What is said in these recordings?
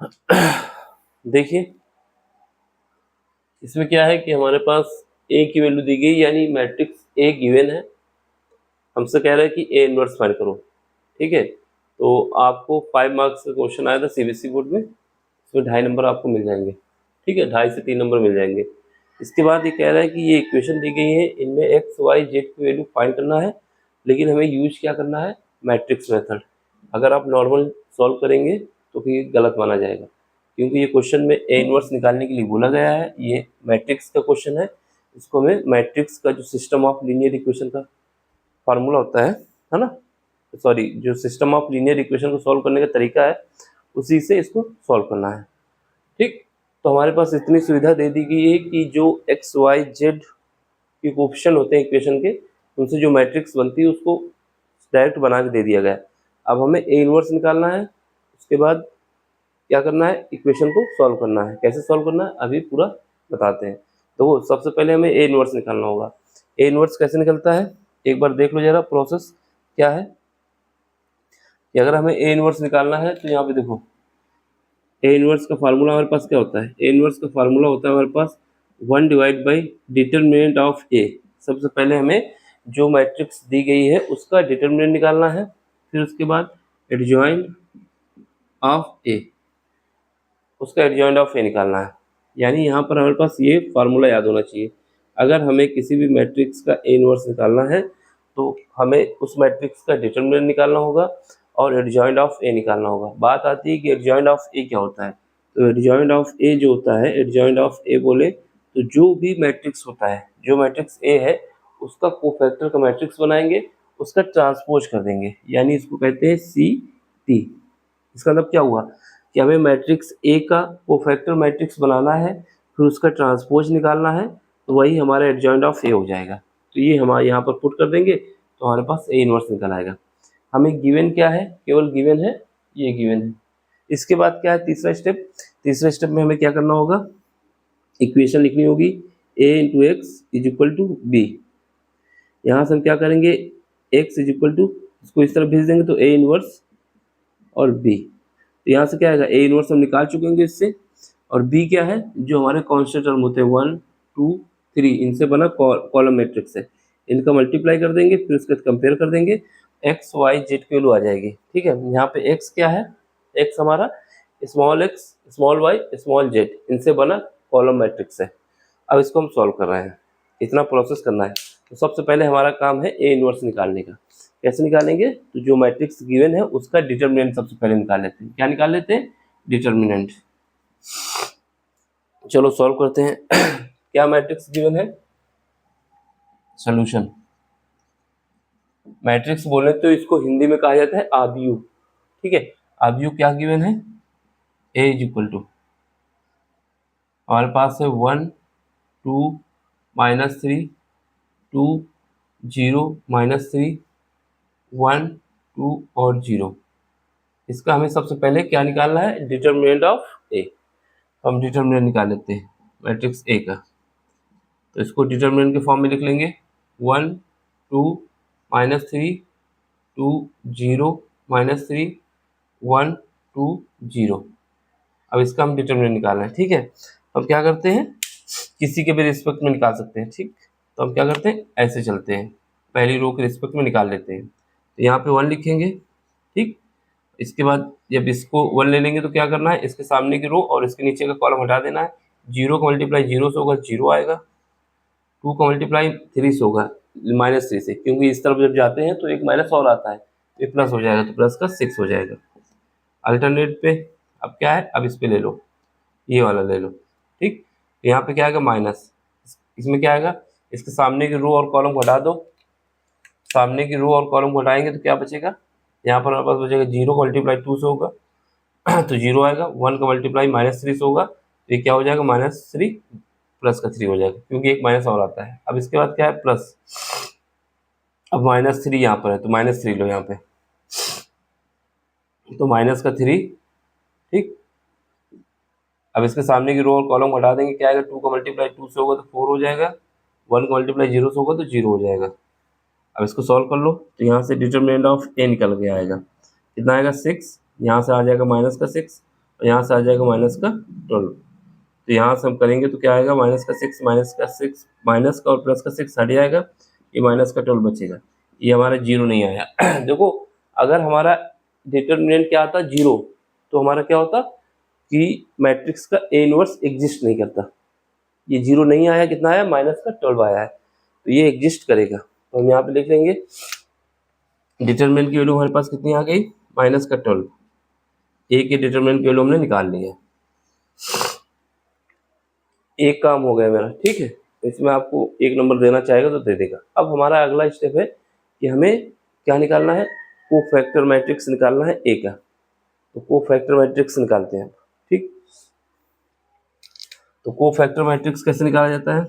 देखिए इसमें क्या है कि हमारे पास ए की वैल्यू दी गई, यानी मैट्रिक्स ए गिवन है, हमसे कह रहा है कि ए इनवर्स फाइंड करो। ठीक है, तो आपको 5 मार्क्स का क्वेश्चन आया था सीबीएसई बोर्ड में, इसमें 2.5 नंबर आपको मिल जाएंगे। ठीक है, 2.5 से 3 नंबर मिल जाएंगे। इसके बाद ये कह रहा है कि ये इक्वेशन दी गई है, इनमें एक्स वाई जेड की वैल्यू फाइंड करना है, लेकिन हमें यूज क्या करना है, मैट्रिक्स मेथड। अगर आप नॉर्मल सॉल्व करेंगे तो फिर गलत माना जाएगा, क्योंकि ये क्वेश्चन में ए इनवर्स निकालने के लिए बोला गया है। ये मैट्रिक्स का क्वेश्चन है, इसको हमें मैट्रिक्स का जो सिस्टम ऑफ लीनियर इक्वेशन का फार्मूला होता है ना, सॉरी, जो सिस्टम ऑफ लीनियर इक्वेशन को सॉल्व करने का तरीका है, उसी से इसको सॉल्व करना है। ठीक, तो हमारे पास इतनी सुविधा दे दी गई है कि जो एक्स वाई जेड के कोफिशिएंट होते हैं इक्वेशन के, उनसे जो मैट्रिक्स बनती है उसको डायरेक्ट बना के दे दिया गया है। अब हमें ए इनवर्स निकालना है, उसके बाद क्या करना है, इक्वेशन को सॉल्व करना है। कैसे सॉल्व करना है अभी पूरा बताते हैं। तो वो सबसे पहले हमें ए इनवर्स निकालना होगा। ए इनवर्स कैसे निकलता है, एक बार देख लो जरा प्रोसेस क्या है। कि अगर हमें ए इनवर्स निकालना है तो यहाँ पे देखो, ए इनवर्स का फार्मूला हमारे पास क्या होता है, ए इनवर्स का फार्मूला होता है हमारे पास 1 डिवाइड बाई डिटर्मिनेंट ऑफ ए। सबसे पहले हमें जो मैट्रिक्स दी गई है उसका डिटर्मिनेंट निकालना है, फिर उसके बाद एडजॉइंट ऑफ ए, उसका एडजॉइंट ऑफ ए निकालना है। यानी यहाँ पर हमारे पास ये फार्मूला याद होना चाहिए। अगर हमें किसी भी मैट्रिक्स का ए इनवर्स निकालना है तो हमें उस मैट्रिक्स का डिटर्मिनेंट निकालना होगा और एडजॉइंट ऑफ ए निकालना होगा। बात आती है कि एडजॉइंट ऑफ ए क्या होता है। तो एडजॉइंट ऑफ ए जो होता है, एडजॉइंट ऑफ ए बोले तो जो भी मैट्रिक्स होता है, जो मैट्रिक्स ए है उसका कोफैक्टर का मैट्रिक्स बनाएंगे, उसका ट्रांसपोज कर देंगे, यानी इसको कहते हैं सी टी। इसका मतलब क्या हुआ कि हमें मैट्रिक्स ए का कोफैक्टर मैट्रिक्स बनाना है, फिर उसका ट्रांसपोज निकालना है, तो वही हमारा एडजॉइंट ऑफ ए हो जाएगा। तो ये हमारे यहाँ पर पुट कर देंगे तो हमारे पास ए इनवर्स निकल आएगा। हमें गिवन क्या है, केवल गिवन है, ये गिवन है। इसके बाद क्या है तीसरा स्टेप, तीसरे स्टेप में हमें क्या करना होगा, इक्वेशन लिखनी होगी a into x is equal to b. यहाँ से हम क्या करेंगे, x इज इक्वल टू, इसको इस तरफ भेज देंगे तो a इनवर्स और b। तो यहाँ से क्या आएगा, ए इनवर्स हम निकाल चुके होंगे इससे, और बी क्या है, जो हमारे कांस्टेंट टर्म होते हैं 1 2 3, इनसे बना कॉलम मैट्रिक्स है। इनका मल्टीप्लाई कर देंगे, फिर उसके बाद कंपेयर कर देंगे, एक्स वाई जेड की वैल्यू आ जाएगी। ठीक है, यहाँ पे एक्स क्या है, एक्स हमारा small x small y small z, इनसे बना कॉलम मैट्रिक्स है। अब इसको हम सॉल्व कर रहे हैं, इतना प्रोसेस करना है। तो सबसे पहले हमारा काम है ए इनवर्स निकालने का। कैसे निकालेंगे, तो जो मैट्रिक्स गिवन है उसका डिटर्मिनेंट सबसे पहले निकाल लेते हैं। क्या निकाल लेते हैं, डिटर्मिनेंट। चलो सॉल्व करते हैं। क्या मैट्रिक्स गिवन है, सॉल्यूशन। मैट्रिक्स बोले तो इसको हिंदी में कहा जाता है आव्यूह। ठीक है, आव्यूह क्या गिवन है, ए इज इक्वल टू, हमारे पास है 1 2 -3 2 0 -3 1 2 और 0। इसका हमें सबसे पहले क्या निकालना है, डिटर्मिनेंट ऑफ ए। हम डिटर्मिनेंट निकाल लेते हैं मैट्रिक्स ए का। तो इसको डिटर्मिनेंट के फॉर्म में लिख लेंगे 1 2 -3 2 0 -3 1 2 0। अब इसका हम डिटर्मिनेंट निकालना है। ठीक है, अब क्या करते हैं, किसी के भी रिस्पेक्ट में निकाल सकते हैं। ठीक, तो हम क्या करते हैं, ऐसे चलते हैं, पहली रो के रिस्पेक्ट में निकाल लेते हैं। तो यहाँ पे 1 लिखेंगे। ठीक, इसके बाद जब इसको 1 ले लेंगे तो क्या करना है, इसके सामने की रो और इसके नीचे का कॉलम हटा देना है। 0 का मल्टीप्लाई 0 से होगा, 0 आएगा। 2 का मल्टीप्लाई 3 से होगा, -3 से, क्योंकि इस तरफ जब जाते हैं तो एक माइनस और आता है, तो ये प्लस हो जाएगा, तो प्लस का 6 हो जाएगा। अल्टरनेट पे अब क्या है, अब इस पे ले लो, ये वाला ले लो। ठीक, यहाँ पे क्या आएगा, माइनस, इसमें क्या आएगा, इसके सामने की रो और कॉलम हटा दो। सामने की रो और कॉलम हटाएंगे तो क्या बचेगा, यहाँ पर हमारे पास बचेगा 0 का मल्टीप्लाई 2 से होगा तो 0 आएगा। 1 का मल्टीप्लाई -3 से होगा, तो ये क्या हो जाएगा, -3 प्लस का 3 हो जाएगा, क्योंकि एक माइनस और आता है। अब इसके बाद क्या है, प्लस। अब -3 यहाँ पर है तो -3 लो यहाँ पे, तो माइनस का 3। ठीक, अब इसके सामने की रो और कॉलम हटा देंगे, क्या आएगा, 2 का मल्टीप्लाई 2 से होगा तो 4 हो जाएगा। 1 का मल्टीप्लाई 0 से होगा तो 0 हो जाएगा। अब इसको सॉल्व कर लो, तो यहाँ से डिटर्मिनेंट ऑफ ए निकल के आएगा, कितना आएगा, 6। यहाँ से आ जाएगा -6, और यहाँ से आ जाएगा माइनस का 12। तो यहाँ से हम करेंगे तो क्या आएगा, माइनस का 6 माइनस का और प्लस का 6 हट जाएगा, ये माइनस का 12 बचेगा, ये हमारा 0 नहीं आया। देखो अगर हमारा डिटर्मिनेंट क्या आता 0, तो हमारा क्या होता कि मैट्रिक्स का ए इनवर्स एग्जिस्ट नहीं करता। ये 0 नहीं आया, कितना आया, माइनस का 12 आया है, तो ये एग्जिस्ट करेगा। तो हम यहाँ पे लिख लेंगे डिटरमिनेंट की वैल्यू हमारे पास कितनी आ गई, माइनस का 12। ए के डिटरमिनेंट की वैल्यू हमने निकाल ली है, एक काम हो गया मेरा, ठीक है। इसमें आपको 1 नंबर देना चाहेगा तो दे देगा। अब हमारा अगला स्टेप है कि हमें क्या निकालना है, कोफैक्टर मैट्रिक्स निकालना है ए का। तो कोफैक्टर मैट्रिक्स निकालते हैं, ठीक। तो कोफैक्टर मैट्रिक्स कैसे निकाला जाता है,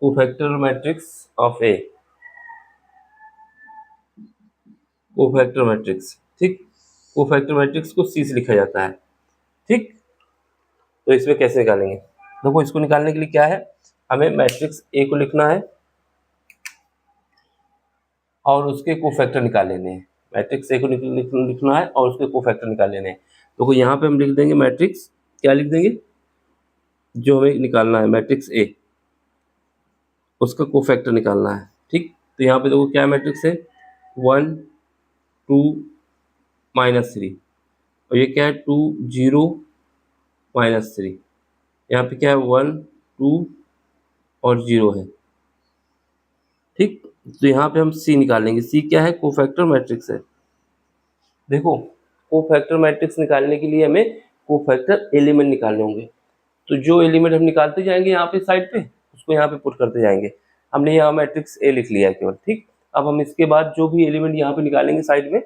cofactor matrix of A, cofactor matrix, ठीक। कोफैक्टर मैट्रिक्स को सी से लिखा जाता है, ठीक। तो इसमें कैसे निकालेंगे, देखो इसको निकालने के लिए क्या है, हमें मैट्रिक्स ए को लिखना है और उसके कोफैक्टर निकाल लेने हैं। मैट्रिक्स ए को लिखना है और उसके कोफैक्टर निकाल लेने हैं। तो यहाँ पे हम लिख देंगे मैट्रिक्स, क्या लिख देंगे, जो हमें निकालना है मैट्रिक्स ए, उसका कोफैक्टर निकालना है, ठीक। तो यहाँ पे देखो क्या मैट्रिक्स है, 1 2 -3, और ये क्या है 2 0 -3, यहाँ पे क्या है 1 2 और 0 है, ठीक। तो यहाँ पे हम सी निकालेंगे, सी क्या है, कोफैक्टर मैट्रिक्स है। देखो कोफैक्टर मैट्रिक्स निकालने के लिए हमें कोफैक्टर एलिमेंट निकालने होंगे। तो जो एलिमेंट हम निकालते जाएंगे यहाँ पे साइड पे, उसको यहाँ पे पुट करते जाएंगे। हमने यहाँ मैट्रिक्स ए लिख लिया है केवल, ठीक। अब हम इसके बाद जो भी एलिमेंट यहाँ पे निकालेंगे साइड में,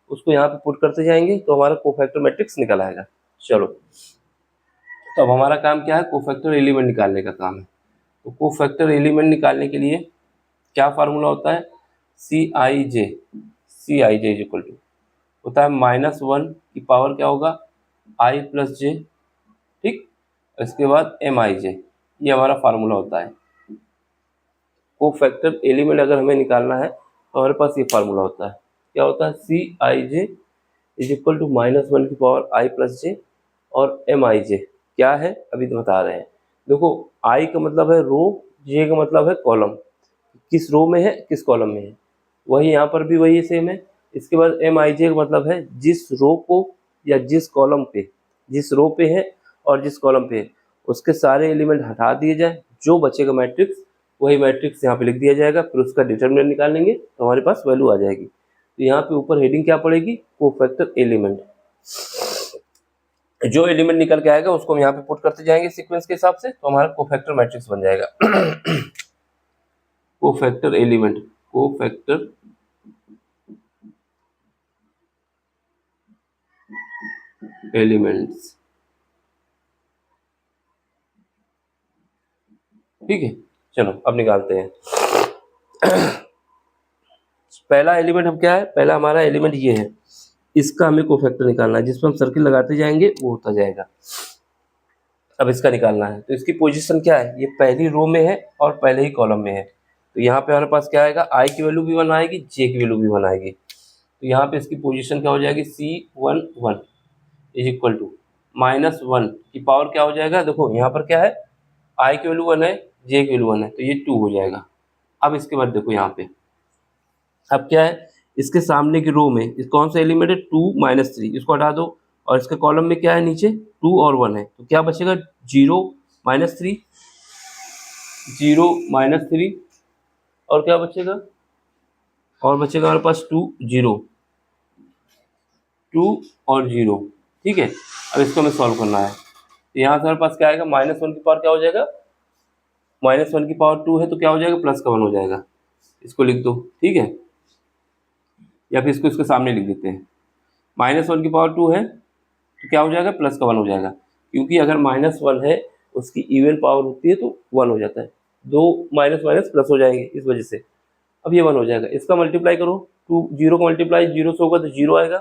उसको यहाँ पे पुट करते जाएंगे, तो हमारा कोफैक्टर मैट्रिक्स निकल आएगा। चलो, तो अब हमारा काम क्या है, कोफैक्टर एलिमेंट निकालने का काम है। तो कोफैक्टर एलिमेंट निकालने के लिए क्या फार्मूला होता है, सी आई जे इज इक्वल टू होता है -1 की पावर क्या होगा, आई प्लस जे, ठीक। इसके बाद एम आई जे, ये हमारा फार्मूला होता है। कोफैक्टर एलिमेंट अगर हमें निकालना है तो हमारे पास ये फार्मूला होता है, क्या होता है, सी आई जे इज इक्वल टू -1 की पावर आई प्लस जे, और एम आई जे क्या है अभी तो बता रहे हैं। देखो आई का मतलब है रो, जे का मतलब है कॉलम, किस रो में है किस कॉलम में है, वही यहाँ पर भी वही सेम है। इसके बाद एम आई जे का मतलब है जिस रो को या जिस कॉलम पे, जिस रो पे है और जिस कॉलम पे है, उसके सारे एलिमेंट हटा दिए जाए, जो बचेगा मैट्रिक्स वही मैट्रिक्स यहाँ पे लिख दिया जाएगा। फिर उसका डिटरमिनेंट निकालेंगे तो हमारे पास वैल्यू आ जाएगी। तो यहाँ पे ऊपर हेडिंग क्या पड़ेगी, कोफैक्टर एलिमेंट। जो एलिमेंट निकल के आएगा उसको हम यहाँ पे पुट करते जाएंगे सीक्वेंस के हिसाब से, तो हमारा कोफैक्टर मैट्रिक्स बन जाएगा। कोफैक्टर एलिमेंट, कोफैक्टर एलिमेंट्स, ठीक है। चलो अब निकालते हैं। पहला एलिमेंट हम क्या है, पहला हमारा एलिमेंट ये है, इसका हमें कोफैक्टर निकालना है, जिसमें हम सर्किल लगाते जाएंगे वो होता जाएगा। अब इसका निकालना है, तो इसकी पोजीशन क्या है, ये पहली रो में है और पहले ही कॉलम में है। तो यहाँ पे हमारे पास क्या आएगा, आई की वैल्यू भी 1 आएगी, जे की वैल्यू भी 1 आएगी। तो यहाँ पे इसकी पोजीशन क्या हो जाएगी, C11 इज इक्वल टू -1 की पावर क्या हो जाएगा, देखो यहाँ पर क्या है, आई की वैल्यू 1 है, जे की वैल्यू 1 है, तो ये 2 हो जाएगा। अब इसके बाद देखो यहाँ पे अब क्या है, इसके सामने की रो में कौन सा एलिमेंट है, 2 -3, इसको हटा दो, और इसके कॉलम में क्या है, नीचे 2 और 1 है, तो क्या बचेगा, 0 -3, 0 -3, और क्या बचेगा, और बचेगा हमारे पास 2 0 2 और 0, ठीक है। अब इसको हमें सॉल्व करना है, तो यहाँ से हमारे पास क्या आएगा, -1 की पावर क्या हो जाएगा, -1 की पावर 2 है तो क्या हो जाएगा, प्लस का 1 हो जाएगा, इसको लिख दो, ठीक है। या फिर इसको इसके सामने लिख देते हैं, -1 की पावर 2 है तो क्या हो जाएगा, प्लस का 1 हो जाएगा, क्योंकि अगर -1 है उसकी इवन पावर होती है तो 1 हो जाता है, दो माइनस माइनस प्लस हो जाएंगे इस वजह से। अब ये 1 हो जाएगा, इसका मल्टीप्लाई करो, 2 0 का मल्टीप्लाई 0 से होगा तो 0 आएगा,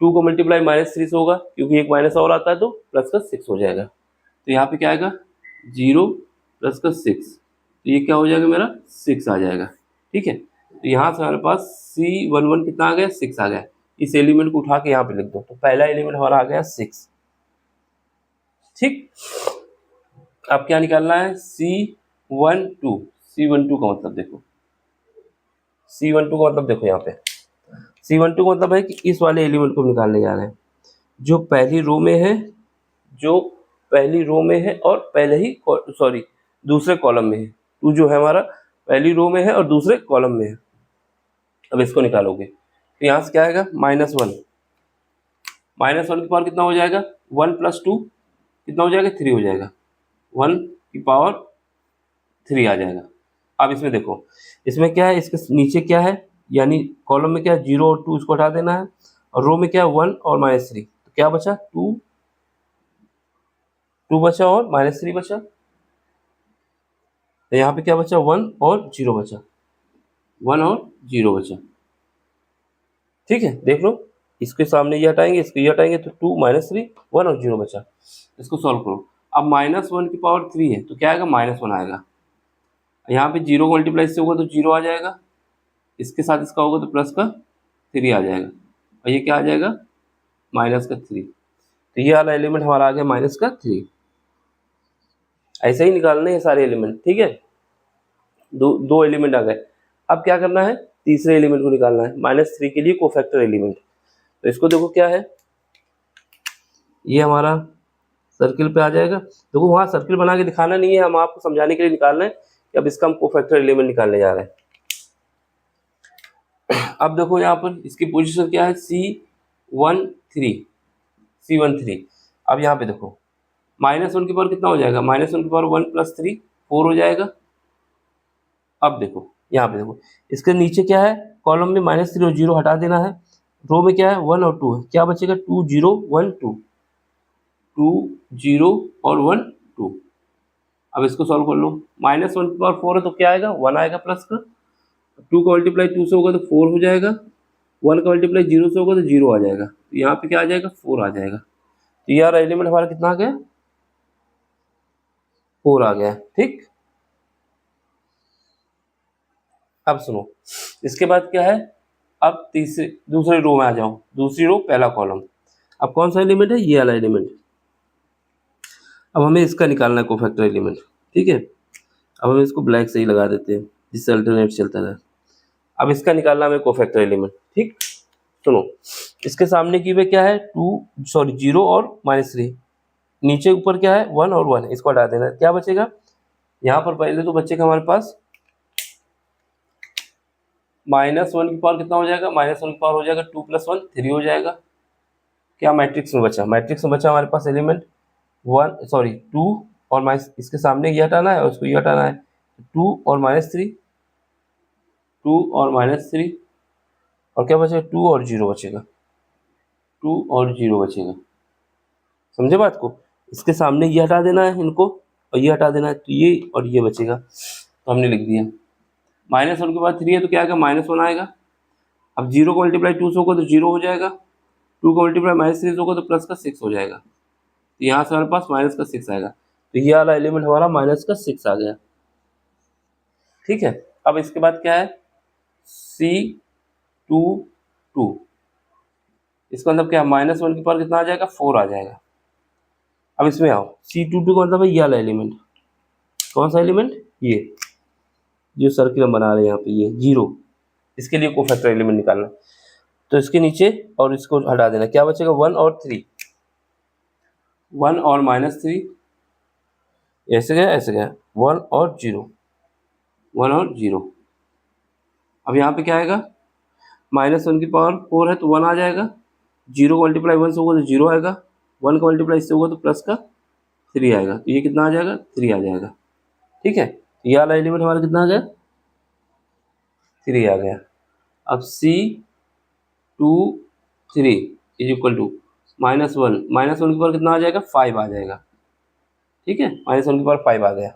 2 का मल्टीप्लाई -3 से होगा क्योंकि एक माइनस और आता है तो प्लस का 6 हो जाएगा। तो यहाँ पे क्या आएगा, 0 प्लस का 6, तो ये क्या हो जाएगा मेरा 6 आ जाएगा, ठीक है। तो यहाँ से हमारे पास C11 कितना आ गया, 6 आ गया। इस एलिमेंट को उठा के यहाँ पे लिख दो, तो पहला एलिमेंट हमारा आ गया 6। ठीक, अब क्या निकालना है, C12। C12 का मतलब देखो, C12 का मतलब देखो यहाँ पे, C12 का मतलब है कि इस वाले एलिमेंट को निकालने जा रहे हैं जो पहली रो में है, जो पहली रो में है और पहले ही दूसरे कॉलम में है। टू जो है हमारा पहली रो में है और दूसरे कॉलम में है। अब इसको निकालोगे तो यहाँ से क्या आएगा, -1। -1 की पावर कितना हो जाएगा, 1 + 2 कितना हो जाएगा, 3 हो जाएगा। 1 की पावर 3 आ जाएगा। अब इसमें देखो, इसमें क्या है, इसके नीचे क्या है, यानी कॉलम में क्या है, 0 और 2 इसको हटा देना है, और रो में क्या है 1 और -3, तो क्या बचा, 2 बचा और -3 बचा। तो यहाँ पे क्या बचा, 1 और 0 बचा, 1 और 0 बचा। ठीक है, देख लो, इसके सामने ये हटाएंगे, इसको ये हटाएंगे, तो 2 -3 1 और 0 बचा। इसको सॉल्व करो। अब -1 की पावर 3 है तो क्या आएगा, -1 आएगा। यहाँ पे 0 को मल्टीप्लाई से होगा तो 0 आ जाएगा, इसके साथ इसका होगा तो प्लस का 3 आ जाएगा, और ये क्या आ जाएगा, -3। तो ये वाला एलिमेंट हमारा आ गया -3। ऐसे ही निकालने हैं सारे एलिमेंट। ठीक है, दो एलिमेंट आ गए। अब क्या करना है, तीसरे एलिमेंट को निकालना है, -3 के लिए कोफैक्टर एलिमेंट। तो इसको देखो क्या है, ये हमारा सर्किल पे आ जाएगा। देखो वहाँ सर्किल बना के दिखाना नहीं है, हम आपको समझाने के लिए निकालना है कि अब इसका हम कोफैक्टर एलिमेंट निकालने जा रहे हैं। अब देखो यहाँ पर इसकी पोजीशन क्या है, C13। अब यहाँ पे देखो, -1 की पावर कितना हो जाएगा, -1 की पावर 1 + 3 4 हो जाएगा। अब देखो यहाँ पे देखो, इसके नीचे क्या है, कॉलम में -3 और 0 हटा देना है, रो में क्या है 1 और 2 है, क्या बचेगा, 2 0 1 2, 2 0 और 1 2। अब इसको सॉल्व कर लो, -1 की पावर 4 है तो क्या आएगा, 1 आएगा प्लस का, 2 का मल्टीप्लाई 2 से होगा तो 4 हो जाएगा, 1 का मल्टीप्लाई 0 से होगा तो 0 आ जाएगा, तो यहाँ पे क्या आ जाएगा, 4 आ जाएगा। तो यार एलिमेंट हमारा कितना आ गया, 4 आ गया। ठीक, अब सुनो, इसके बाद क्या है, अब दूसरी रो में आ जाओ, दूसरी रो पहला कॉलम। अब कौन सा एलिमेंट है, ये वाला एलिमेंट। अब हमें इसका निकालना है कोफैक्टर एलिमेंट। ठीक है, अब हम इसको ब्लैक से ही लगा देते हैं जिससे अल्टरनेट चलता रहे। अब इसका निकालना हमें कोफैक्टर एलिमेंट। ठीक, सुनो, इसके सामने की में क्या है, 0 और -3, नीचे ऊपर क्या है 1 और 1, इसको हटा देना है, क्या बचेगा, यहाँ पर पहले तो बचेगा हमारे पास -1 की पावर कितना हो जाएगा, -1 की पावर हो जाएगा 2 + 1 3 हो जाएगा। क्या मैट्रिक्स में बचा, मैट्रिक्स में बचा हमारे पास एलिमेंट 2 और माइनस, इसके सामने ये हटाना है और उसको ये हटाना है, 2 और -3, 2 और -3, और क्या बचेगा, 2 और 0 बचेगा, 2 और 0 बचेगा। समझे बात को, इसके सामने ये हटा देना है इनको और ये हटा देना है, तो ये और ये बचेगा, तो हमने लिख दिया। -1 के बाद 3 है तो क्या आएगा, -1 आएगा। अब 0 को मल्टीप्लाई 2 से होगा तो 0 हो जाएगा, 2 को मल्टीप्लाई -3 से होगा तो प्लस का 6 हो जाएगा, तो यहाँ से हमारे पास -6 आएगा। तो ये वाला एलिमेंट हमारा -6 आ गया। ठीक है, अब इसके बाद क्या है, C22, इसका मतलब क्या है, -1 की पावर कितना आ जाएगा, 4 आ जाएगा। अब इसमें आओ, C22 का मतलब है ये वाला एलिमेंट। कौन सा एलिमेंट, ये जो सर्किल हम बना रहे हैं यहाँ पे, ये 0, इसके लिए कोफैक्टर एलिमेंट निकालना। तो इसके नीचे और इसको हटा देना, क्या बचेगा, 1 और 3, 1 और -3, ऐसे गया 1 और 0, 1 और 0। अब यहाँ पे क्या आएगा, -1 की पावर 4 है तो 1 आ जाएगा, 0 का मल्टीप्लाई 1 से होगा तो 0 आएगा, 1 का मल्टीप्लाई इससे होगा तो प्लस का 3 आएगा, तो ये कितना आ जाएगा, 3 आ जाएगा। ठीक है, ये वाला एलिमेंट हमारा कितना आ गया, 3 आ गया। अब C23 इज इक्वल टू -1 की पावर कितना आ जाएगा, 5 आ जाएगा। ठीक है, -1 की पावर 5 आ गया।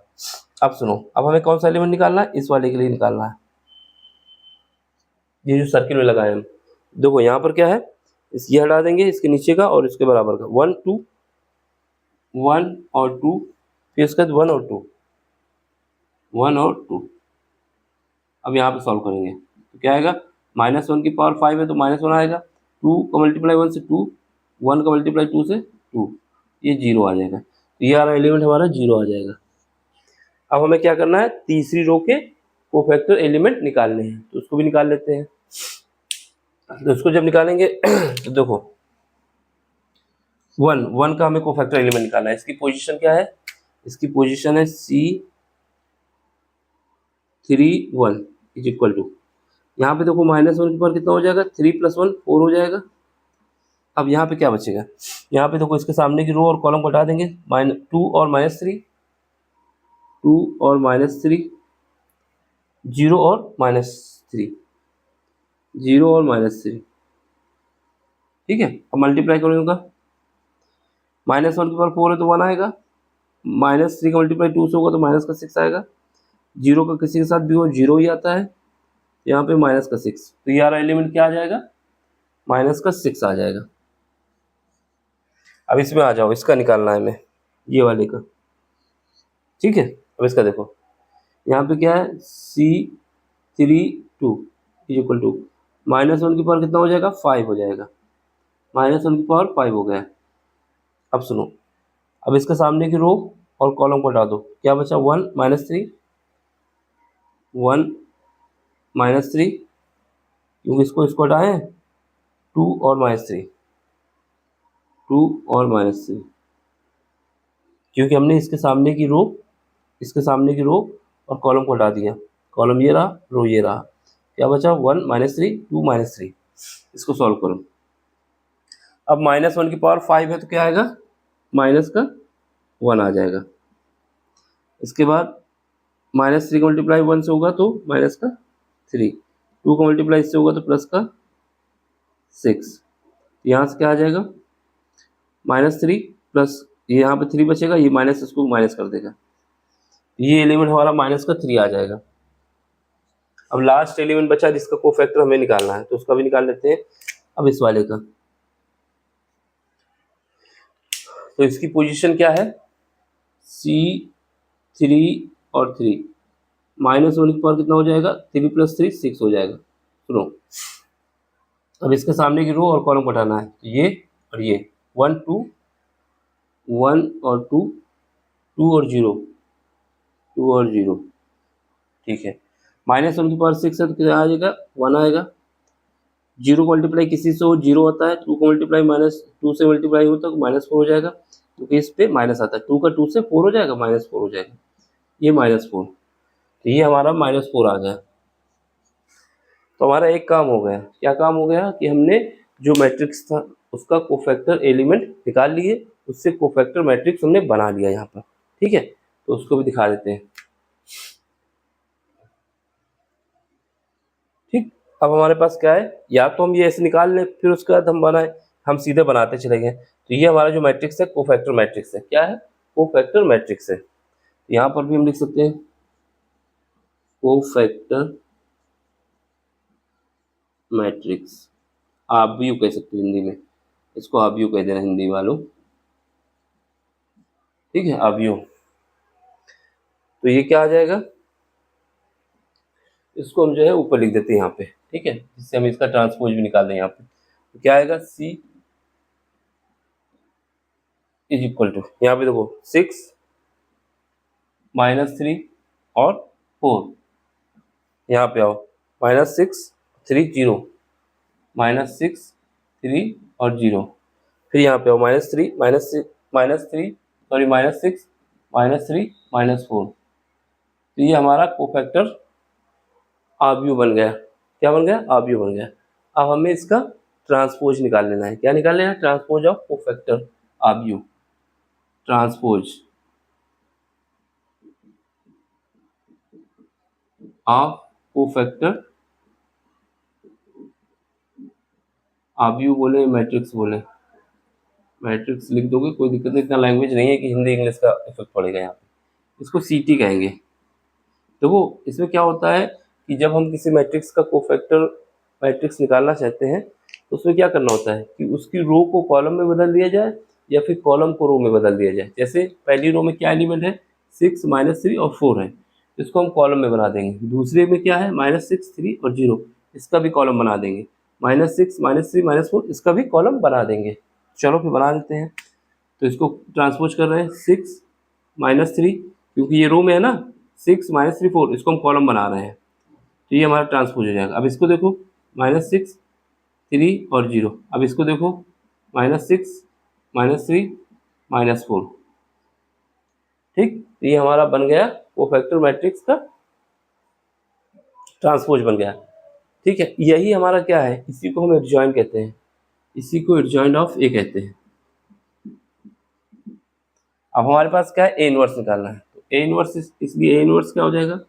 अब सुनो, अब हमें कौन सा एलिमेंट निकालना है, इस वाले के लिए निकालना है, ये जो सर्किल में लगाए हम। देखो यहाँ पर क्या है, ये हटा देंगे, इसके नीचे का और इसके बराबर का, 1 2 1 और 2, फिर इसके बाद 1 और 2, 1 और 2। अब यहाँ पे सॉल्व करेंगे तो क्या आएगा, -1 की पावर 5 है तो -1 आएगा, 2 का मल्टीप्लाई 1 से 2, 1 का मल्टीप्लाई 2 से 2, ये 0 आ जाएगा। तो ये हमारा एलिमेंट हमारा 0 आ जाएगा। अब हमें क्या करना है, तीसरी रो के कोफैक्टर एलिमेंट निकालने हैं, तो उसको भी निकाल लेते हैं। तो इसको जब निकालेंगे तो देखो 1 का हमें कोफैक्टर एलिमेंट निकालना है। इसकी पोजीशन क्या है, इसकी पोजीशन है C31 इज इक्वल टू, यहाँ पे देखो -1 के पावर कितना हो जाएगा, 3 + 1 4 हो जाएगा। अब यहाँ पे क्या बचेगा, यहाँ पे देखो इसके सामने की रो और कॉलम को हटा देंगे, 2 और -3, 2 और -3, 0 और -3, 0 और -3, ठीक है। अब मल्टीप्लाई करूँगा, -1 की पावर 4 है तो 1 आएगा, -3 का मल्टीप्लाई 2 से होगा तो माइनस का 6 आएगा, 0 का किसी के साथ भी हो 0 ही आता है, यहाँ पे -6, तो ये हमारा एलिमेंट क्या आ जाएगा, -6 आ जाएगा। अब इसमें आ जाओ, इसका निकालना है हमें, ये वाले का, ठीक है। अब इसका देखो, यहाँ पे क्या है, C32 इज इक्वल टू, -1 की पावर कितना हो जाएगा, 5 हो जाएगा, -1 की पावर 5 हो गया। अब सुनो, अब इसके सामने की रो और कॉलम को हटा दो, क्या बचा, 1 -3, 1 -3, क्योंकि इसको हटाए 2 और -3, 2 और -3, क्योंकि हमने इसके सामने की रो और कॉलम को हटा दिया, कॉलम ये रहा, रो ये रहा, क्या बचा, 1 -3 2 -3। इसको सॉल्व करो। अब -1 की पावर 5 है तो क्या आएगा, माइनस का 1 आ जाएगा। इसके बाद -3 का मल्टीप्लाई 1 से होगा तो माइनस का 3, 2 का मल्टीप्लाई इससे होगा तो प्लस का 6, यहाँ से क्या आ जाएगा, -3 प्लस ये यहाँ पे 3 बचेगा, ये माइनस इसको माइनस कर देगा, ये एलिमेंट हमारा -3 आ जाएगा। अब लास्ट एलिमेंट बचा जिसका कोफैक्टर हमें निकालना है, तो उसका भी निकाल लेते हैं। अब इस वाले का, तो इसकी पोजीशन क्या है, C3 और 3, -1 की पावर कितना हो जाएगा, 3 + 3 6 हो जाएगा। सुनो, अब इसके सामने की रो और कॉलम को हटाना है, तो ये और ये 1 2 1 और 2 2 और 0 2 और 0, ठीक है। -1 की पावर 6 है तो क्या आ जाएगा, 1 आएगा, 0 को मल्टीप्लाई किसी से हो 0 आता है, 2 को मल्टीप्लाई -2 से मल्टीप्लाई हो तो -4 हो जाएगा, क्योंकि इस पे माइनस आता है, 2 का 2 से 4 हो जाएगा, -4 हो जाएगा, ये -4, तो ये हमारा -4 आ गया। तो हमारा एक काम हो गया, क्या काम हो गया कि हमने जो मैट्रिक्स था उसका कोफैक्टर एलिमेंट निकाल लिए, उससे कोफैक्टर मैट्रिक्स हमने बना लिया यहाँ पर, ठीक है। तो उसको भी दिखा देते हैं, ठीक। अब हमारे पास क्या है, या तो हम ये ऐसे निकाल लें फिर उसके बाद हम सीधे बनाते चले गए। तो ये हमारा जो मैट्रिक्स है कोफैक्टर मैट्रिक्स है, क्या है, कोफैक्टर मैट्रिक्स है। यहाँ पर भी हम लिख सकते हैं कोफैक्टर मैट्रिक्स, आप भी यू कह सकते हो हिंदी में, इसको आप यू कह देना हिंदी वालों, ठीक है, आप यू। तो ये क्या आ जाएगा, इसको हम जो है ऊपर लिख देते हैं यहाँ पे, ठीक है, जिससे हम इसका ट्रांसपोज भी निकाल दें यहाँ पे। तो क्या आएगा, C इज इक्वल टू, यहाँ पे देखो 6 -3 और 4, यहाँ पे आओ, -6 3 0, -6 3 और 0, फिर यहाँ पे आओ -3 -6 -3 -4, तो ये हमारा कोफैक्टर आव्यू बन गया। क्या बन गया, आव्यू बन गया। अब हमें इसका ट्रांसपोज निकाल लेना है, क्या निकाल लेना है, ट्रांसपोज ऑफ कोफैक्टर आव्यू, ट्रांसपोज ऑफ कोफैक्टर आव्यू बोले मैट्रिक्स बोले, मैट्रिक्स लिख दोगे कोई दिक्कत नहीं, इतना लैंग्वेज नहीं है कि हिंदी इंग्लिश का इफेक्ट पड़ेगा यहाँ पे। इसको सीटी कहेंगे। देखो इसमें क्या होता है कि जब हम किसी मैट्रिक्स का कोफैक्टर मैट्रिक्स निकालना चाहते हैं तो उसमें क्या करना होता है कि उसकी रो को कॉलम में बदल दिया जाए या फिर कॉलम को रो में बदल दिया जाए। जैसे पहली रो में क्या एलिमेंट है, 6 -3 और 4 है, इसको हम कॉलम में बना देंगे। दूसरे में क्या है, -6 3 और 0, इसका भी कॉलम बना देंगे, -6 -3 -4 इसका भी कॉलम बना देंगे। चलो फिर बना देते हैं। तो इसको ट्रांसपोज कर रहे हैं 6 -3, क्योंकि ये रो में है ना, 6 -3 4, इसको हम कॉलम बना रहे हैं, तो ये हमारा ट्रांसपोज हो जाएगा। अब इसको देखो -6 3 और 0, अब इसको देखो -6 -3 -4, ठीक। तो ये हमारा बन गया वो फैक्टर मैट्रिक्स का ट्रांसपोज बन गया, ठीक है। यही हमारा क्या है, इसी को हम एडजॉइन कहते हैं, इसी को एडजॉइंट ऑफ ए कहते हैं। अब हमारे पास क्या है, ए इनवर्स निकालना है, तो ए इनवर्स, इसलिए ए इनवर्स क्या हो जाएगा,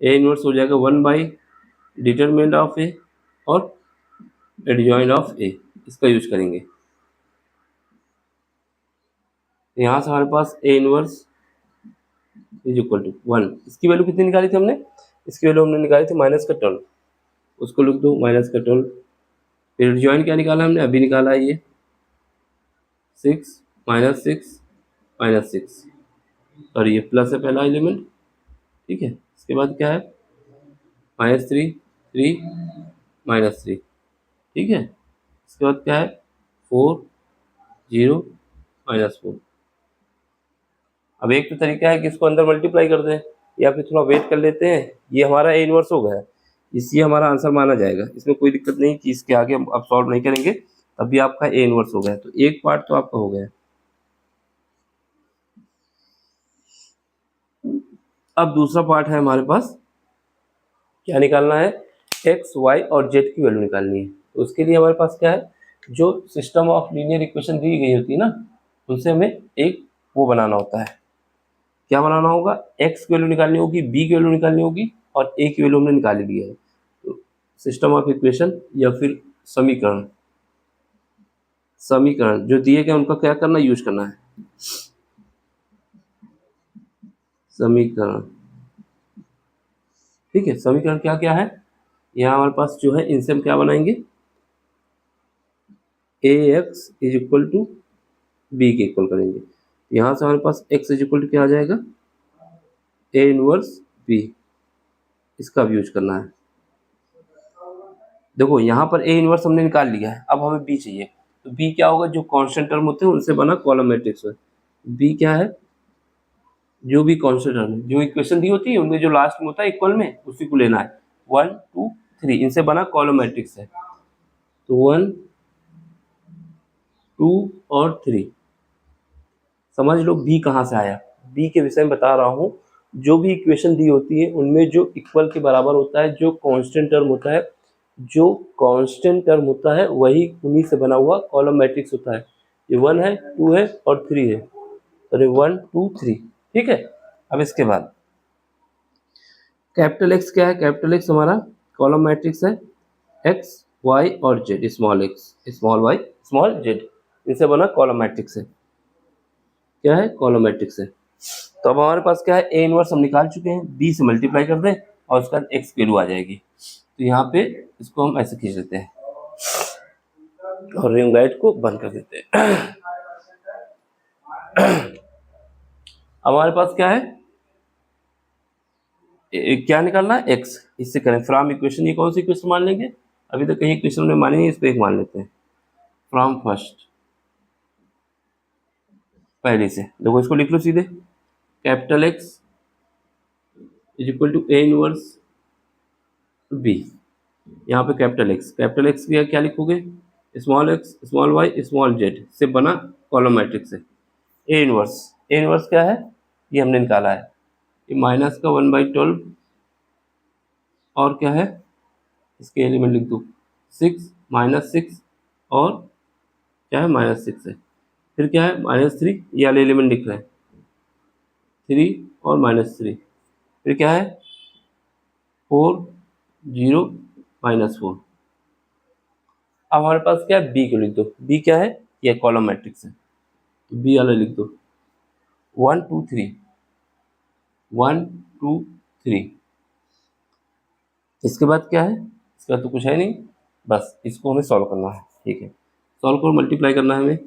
ए इनवर्स हो जाएगा 1/डिटरमिनेंट ऑफ ए और एडजॉइंट ऑफ ए, इसका यूज करेंगे। यहाँ से हमारे पास A inverse is equal to 1, इसकी वैल्यू कितनी निकाली थी हमने, इसकी वैल्यू हमने निकाली थी -12, उसको लिख दो -12। फिर एडजॉइंट क्या निकाला हमने, अभी निकाला है ये 6 -6 -6, और ये प्लस है पहला एलिमेंट, ठीक है। इसके बाद क्या है -3 3 -3, ठीक है। इसके बाद क्या है 4 0 -4। अब एक तो तरीका है कि इसको अंदर मल्टीप्लाई कर दें, या फिर थोड़ा वेट कर लेते हैं, ये हमारा ए इनवर्स हो गया, इसलिए हमारा आंसर माना जाएगा, इसमें कोई दिक्कत नहीं कि इसके आगे हम अब सॉल्व नहीं करेंगे, तब भी आपका ए इनवर्स हो गया। तो एक पार्ट तो आपका हो गया। अब दूसरा पार्ट है हमारे पास, क्या निकालना है, एक्स वाई और जेड की वैल्यू निकालनी है। तो उसके लिए हमारे पास क्या है, जो सिस्टम ऑफ लीनियर इक्वेशन दी गई होती है ना, उनसे हमें एक वो बनाना होता है। क्या बनाना होगा, एक्स की वैल्यू निकालनी होगी, बी की वैल्यू निकालनी होगी, और ए की वैल्यू हमने निकाली ली है। तो सिस्टम ऑफ इक्वेशन या फिर समीकरण, समीकरण जो दिए गए उनका क्या करना, यूज करना है। समीकरण, ठीक है। समीकरण क्या क्या है, यहाँ हमारे पास जो है, इनसे हम क्या बनाएंगे, A X is equal to B के इक्वल करेंगे। यहाँ से हमारे पास एक्स इज इक्वल टू क्या आ जाएगा, ए इनवर्स बी, इसका भी यूज करना है। देखो यहाँ पर ए इनवर्स हमने निकाल लिया है, अब हमें बी चाहिए, तो बी क्या होगा, जो कांस्टेंट टर्म होते हैं उनसे बना कॉलम मैट्रिक्स है। बी क्या है, जो भी कांस्टेंट टर्म है, जो इक्वेशन दी होती है उनमें जो लास्ट में होता है इक्वल में, उसी को लेना है। 1 2 3 इनसे बना कॉलम मैट्रिक्स है, तो 1 2 और 3। समझ लो बी कहाँ से आया, बी के विषय में बता रहा हूँ। जो भी इक्वेशन दी होती है उनमें जो इक्वल के बराबर होता है, जो कांस्टेंट टर्म होता है, जो कांस्टेंट टर्म होता है वही उन्हीं से बना हुआ कॉलम मैट्रिक्स होता है। ये 1 है 2 है और 3 है, अरे 1 2 3, ठीक है। अब इसके बाद कैपिटल एक्स क्या है, कैपिटल एक्स हमारा कॉलम मैट्रिक्स है, एक्स वाई और z, small x small y small z, इनसे बना कॉलम मैट्रिक्स है। क्या है, कॉलम मैट्रिक्स है। तो अब हमारे पास क्या है, ए इनवर्स हम निकाल चुके हैं, बी से मल्टीप्लाई कर दें और उसके बाद एक्स की वैल्यू आ जाएगी। तो यहाँ पे इसको हम ऐसे खींच देते हैं और रिंग लाइट को बंद कर देते हैं। अब हमारे पास क्या है, क्या निकालना है, एक्स, इससे करें फ्रॉम इक्वेशन। ये कौन सी इक्वेशन मान लेंगे, अभी तक कहीं इक्वेशन में मानी नहीं, इस पर एक मान लेते हैं, फ्रॉम फर्स्ट, पहले से। देखो इसको लिख लो सीधे, capital x is equal to a inverse b. यहाँ पे कैपिटल एक्स की क्या लिखोगे, small x small y small z से बना कॉलम मैट्रिक्स है। ए इनवर्स क्या है, ये हमने निकाला है, ये माइनस का 1/12, और क्या है, इसके एलिमेंट लिख दो 6 -6 और क्या है -6 है। फिर क्या है -3, ये वाले एलिमेंट लिख रहे हैं 3 और -3। फिर क्या है 4 0 -4। अब हमारे पास क्या है, बी को लिख दो, बी क्या है, ये कॉलम मैट्रिक्स है, तो बी वाला लिख दो 1 2 3 1 2 3। इसके बाद क्या है, इसके बाद तो कुछ है नहीं, बस इसको हमें सॉल्व करना है, ठीक है। सॉल्व कर मल्टीप्लाई करना है हमें,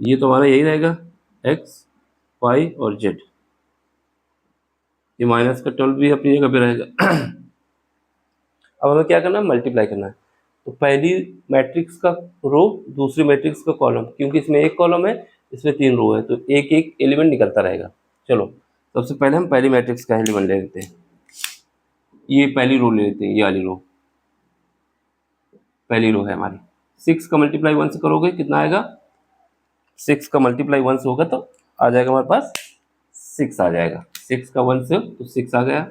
ये तो हमारा यही रहेगा एक्स वाई और जेड, ये -12 भी अपनी जगह पे रहेगा। अब हमें क्या करना है, मल्टीप्लाई करना है। तो पहली मैट्रिक्स का रो, दूसरी मैट्रिक्स का कॉलम, क्योंकि इसमें एक कॉलम है, इसमें 3 रो है, तो एक एक एलिमेंट निकलता रहेगा। चलो सबसे पहले हम पहली मैट्रिक्स का एलिमेंट ले लेते हैं। ये पहली रो ले लेते हैं, ये वाली रो पहली रो है हमारी। 6 का मल्टीप्लाई 1 से करोगे कितना आएगा, 6 का मल्टीप्लाई 1 से होगा तो आ जाएगा हमारे पास 6 आ जाएगा। 6 का 1 से तो 6 आ गया।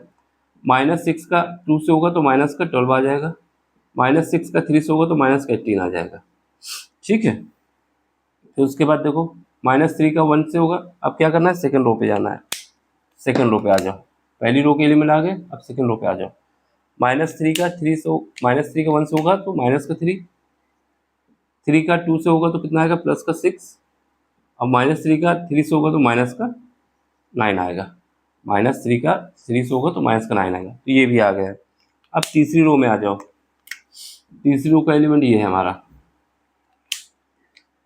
-6 का 2 से होगा तो माइनस का 12 आ जाएगा। -6 का 3 से होगा तो माइनस का 18 आ जाएगा। ठीक है, फिर उसके बाद देखो -3 का 1 से होगा। अब क्या करना है, सेकंड रो पे जाना है। सेकंड रो पे आ जाओ, पहली रो के एलिमेंट आ गए, अब सेकंड रो पे आ जाओ। -3 का 3 से -3 का 1 से होगा तो माइनस का 3, 3 का 2 से होगा तो कितना आएगा, प्लस का 6। अब -3 का 3 से होगा तो माइनस का 9 आएगा। -3 का 3 से होगा तो माइनस का 9 आएगा, तो ये भी आ गया। अब तीसरी रो में आ जाओ। तीसरी रो का एलिमेंट ये है हमारा।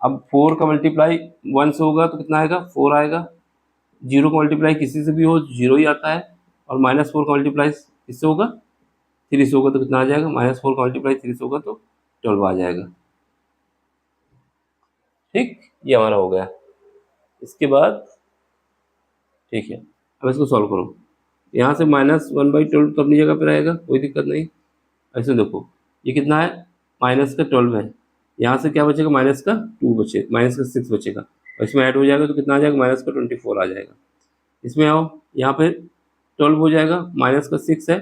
अब 4 का मल्टीप्लाई 1 से होगा तो कितना आएगा, 4 आएगा। 0 का मल्टीप्लाई किसी से भी हो 0 ही आता है। और -4 का मल्टीप्लाई किससे होगा, 3 से होगा तो कितना आ जाएगा, -4 का मल्टीप्लाई 3 से होगा तो 12 आ जाएगा। ठीक, ये हमारा हो गया। इसके बाद ठीक है, अब इसको सॉल्व करो। यहाँ से -1/12 तो अपनी जगह पे रहेगा, कोई दिक्कत नहीं। ऐसे देखो ये कितना है, -12 है। यहाँ से क्या बचेगा, -2 बचे, -6 बचेगा, और इसमें ऐड हो जाएगा तो कितना आ जाएगा, -24 आ जाएगा। इसमें आओ, यहाँ पे 12 हो जाएगा, -6 है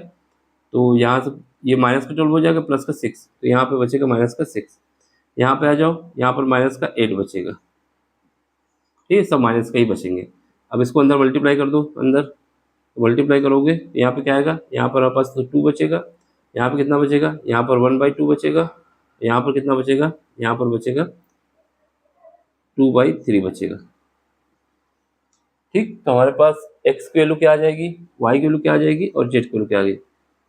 तो यहाँ से ये -12 हो जाएगा, प्लस का 6, तो यहाँ पे बचेगा -6। यहाँ पे आ जाओ, यहाँ पर -8 बचेगा। ठीक है, सब माइनस का ही बचेंगे। अब इसको अंदर मल्टीप्लाई कर दो, अंदर मल्टीप्लाई करोगे यहाँ पे क्या आएगा, यहाँ पर हमारे पास तो 2 बचेगा। यहाँ पे कितना बचेगा, यहाँ पर 1/2 बचेगा। यहाँ पर कितना बचेगा, यहाँ पर बचेगा 2/3 बचेगा। ठीक, तो हमारे पास x की वैल्यू क्या आ जाएगी, y की वैल्यू क्या आ जाएगी, और z की वैल्यू क्या आ गई।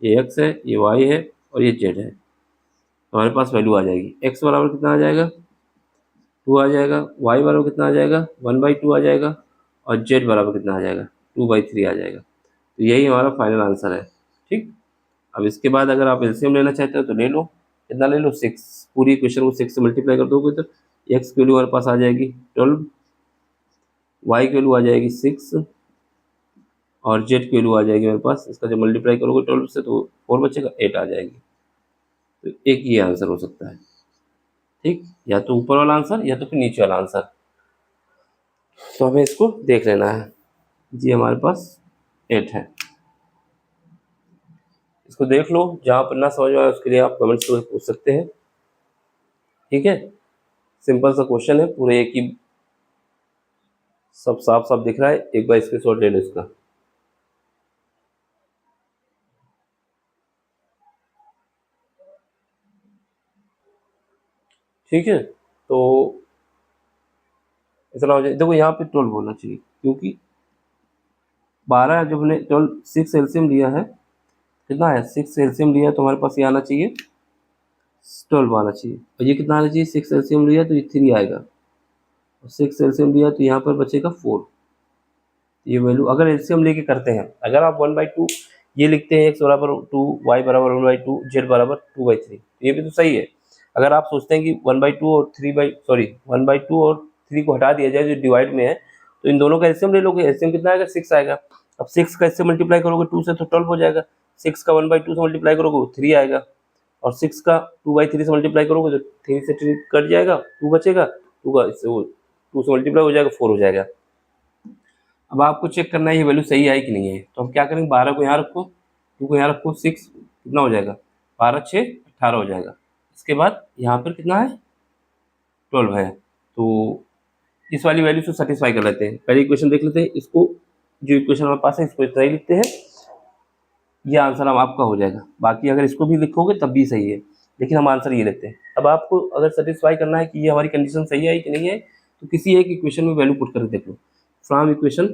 ये x है, ये y है, और ये z है। तो हमारे पास वैल्यू आ जाएगी, x बराबर कितना आ जाएगा, 2 आ जाएगा। y बराबर कितना आ जाएगा, 1/2 आ जाएगा। और z बराबर कितना आ जाएगा, 2/3 आ जाएगा। तो यही हमारा फाइनल आंसर है। ठीक, अब इसके बाद अगर आप एलसीएम लेना चाहते हो तो ले लो, कितना ले लो, 6। पूरी इक्वेशन को 6 से मल्टीप्लाई कर दोगे तो x की वैल्यू हमारे पास आ जाएगी 12, y की वैल्यू आ जाएगी 6, और z की वैल्यू आ जाएगी मेरे पास, इसका जब मल्टीप्लाई करोगे 12 से तो 4 बचेगा, 8 आ जाएगी। तो एक ये आंसर हो सकता है। ठीक, या तो ऊपर वाला आंसर या तो फिर नीचे वाला आंसर, तो हमें इसको देख लेना है। जी हमारे पास 8 है, इसको देख लो। जहाँ पर ना समझ में आए उसके लिए आप कमेंट्स में पूछ सकते हैं। ठीक है, सिंपल सा क्वेश्चन है, पूरे एक ही, सब साफ साफ दिख रहा है। एक बार स्क्रीनशॉट ले लो इसका। ठीक है, तो इतना हो जाए। देखो यहाँ पे 12 होना चाहिए, क्योंकि 12 जब हमने 6 एलसीएम लिया है, कितना है, 6 एलसीएम लिया है, तो हमारे पास ये आना चाहिए 12 आना चाहिए। और ये कितना आना चाहिए, 6 एलसीएम लिया तो ये 3 आएगा, और 6 एलसीएम लिया तो यहाँ पर बचेगा 4। ये वैल्यू अगर एलसीएम लेके करते हैं, अगर आप 1/2 ये लिखते हैं, x बराबर 2, y बराबर 1/2, z बराबर 2/3, ये भी तो सही है। अगर आप सोचते हैं कि 1/2 और 1/2 और 3 को हटा दिया जाए जो डिवाइड में है, तो इन दोनों का एलसीएम ले लोगे, एलसीएम कितना आएगा, 6 आएगा। अब 6 का इससे मल्टीप्लाई करोगे 2 से तो 12 हो जाएगा। 6 का 1/2 से मल्टीप्लाई करोगे 3 आएगा, और 6 का 2/3 से मल्टीप्लाई करोगे तो 3 से 3 कट जाएगा, 2 बचेगा। 2 का इससे वो 2 से मल्टीप्लाई हो जाएगा, 4 हो जाएगा। अब आपको चेक करना है ये वैल्यू सही है कि नहीं है, तो हम क्या करेंगे, 12 को यहाँ रखो, 2 को यहाँ रखो, 6 कितना हो जाएगा, 12 6 18 हो जाएगा। इसके बाद यहाँ पर कितना है, 12 है। तो इस वाली वैल्यू से सेटिस्फाई कर लेते हैं। पहले इक्वेशन देख लेते हैं, इसको जो इक्वेशन हमारे पास है इसको इतना ही लिखते हैं, ये आंसर हम आपका हो जाएगा। बाकी अगर इसको भी लिखोगे तब भी सही है, लेकिन हम आंसर ये लेते हैं। अब आपको अगर सेटिस्फाई करना है कि ये हमारी कंडीशन सही है कि नहीं है, तो किसी एक इक्वेशन में वैल्यू पुट करके देख लो। फ्रॉम इक्वेशन,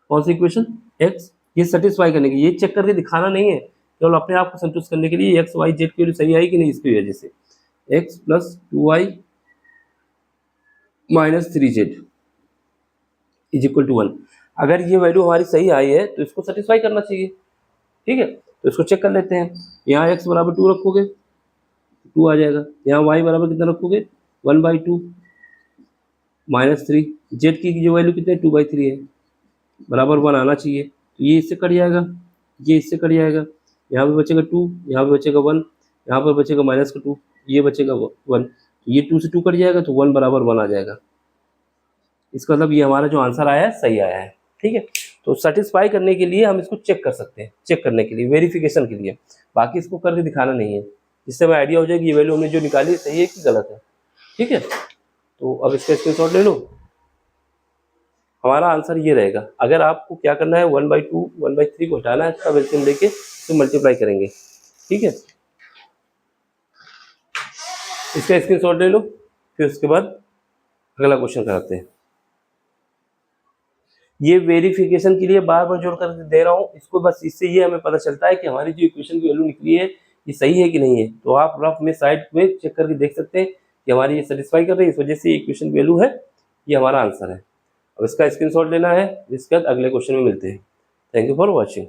कौन सी इक्वेशन, एक्स, ये सेटिस्फाई करने की, ये चेक करके दिखाना नहीं है, केवल अपने आप को संतुष्ट करने के लिए एक्स वाई जेड की वैल्यू सही आई कि नहीं, इसकी वजह से x plus 2y minus 3z is equal to 1। अगर ये वैल्यू हमारी सही आई है तो इसको सेटिस्फाई करना चाहिए। ठीक है, तो इसको चेक कर लेते हैं। यहाँ x बराबर 2 रखोगे 2 आ जाएगा, यहाँ y बराबर कितना रखोगे 1/2 -3, z की जो वैल्यू कितनी है 2/3 है, बराबर 1 आना चाहिए। तो ये इससे कट जाएगा, ये इससे कट जाएगा, यहाँ पे बचेगा 2, यहाँ पे बचेगा 1, यहाँ पर बचेगा -2, ये बचेगा 1, ये 2 से 2 कट जाएगा तो 1 बराबर 1 आ जाएगा। इसका मतलब ये हमारा जो आंसर आया है सही आया है। ठीक है, तो सेटिस्फाई करने के लिए हम इसको चेक कर सकते हैं, चेक करने के लिए, वेरिफिकेशन के लिए, बाकी इसको करके दिखाना नहीं है, जिससे हमें आइडिया हो जाए कि ये वैल्यू हमने जो निकाली सही है कि गलत है। ठीक है, तो अब इसका स्क्रीनशॉट ले लो। हमारा आंसर ये रहेगा। अगर आपको क्या करना है 1/2 1/3 को हटाना है, तब एलसीएम लेके तो मल्टीप्लाई करेंगे। ठीक है, इसका स्क्रीनशॉट ले लो, फिर उसके बाद अगला क्वेश्चन कराते हैं। ये वेरिफिकेशन के लिए बार बार जोड़ कर दे रहा हूँ इसको, बस इससे ये हमें पता चलता है कि हमारी जो इक्वेशन की वैल्यू निकली है ये सही है कि नहीं है। तो आप रफ में साइड में चेक करके देख सकते हैं कि हमारी ये सेटिस्फाई कर रही है, इस वजह से इक्वेशन की वैल्यू है, ये हमारा आंसर है। अब इसका स्क्रीनशॉट लेना है, इसके बाद अगले क्वेश्चन में मिलते हैं। Thank you for watching.